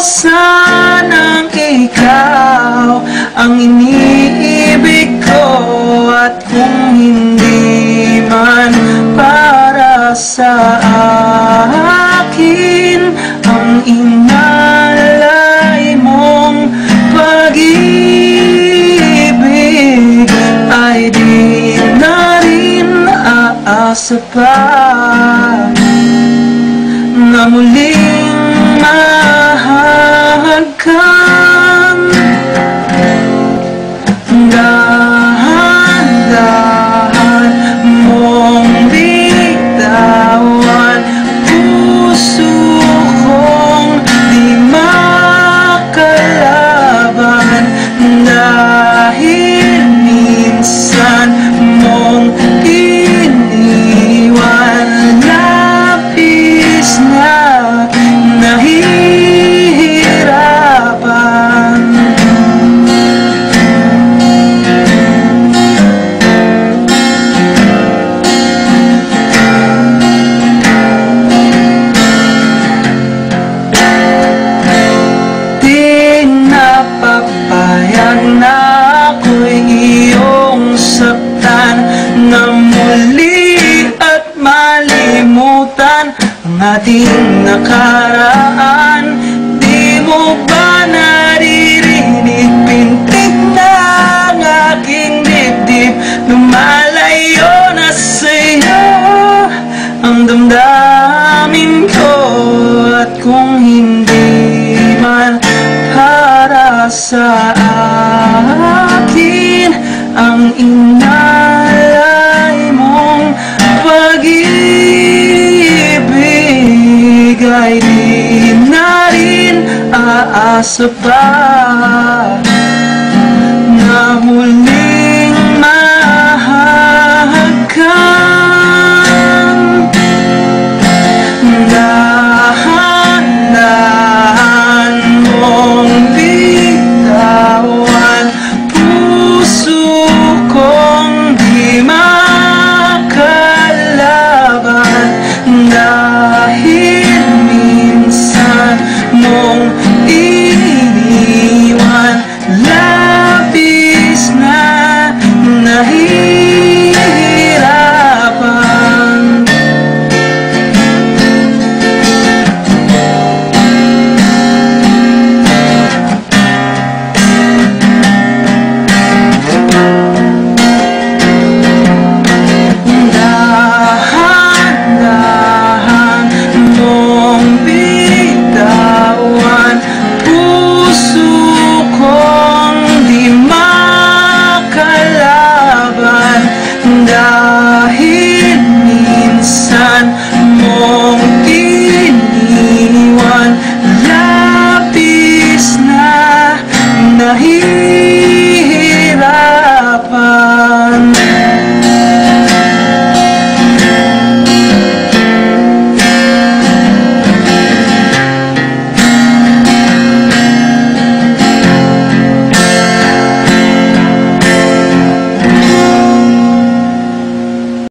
sanang ikaw ang iniibig ko, at kung hindi man para sa akin ang inalay mong pag-ibig, ay di na rin aasa pa na muling mahal kang dahan-dahan mong bitawan. Puso kong di makalaban dahil minsan mong iniwan. Labis na nahihirapan. Di napapayag na ako'y iyong saktan, na muli at malimutan ang ating nakaraan. Di mo ba naririnig pintig ng aking dibdib? Lumalayo na sa'yo ang damdamin ko, at kung hindi man para sa akin ang inalay mong pag-ibig, ay di na rin aasa pa na muling mahal kang dahan-dahan mong bitawan. Puso kong di makalaban dahil minsan mong iniwan. Labis na nahihirapan. Dahan-dahan mong bitawan. Puso kong di makalaban dahil minsan mong iniwan. Labis na nahihirapan.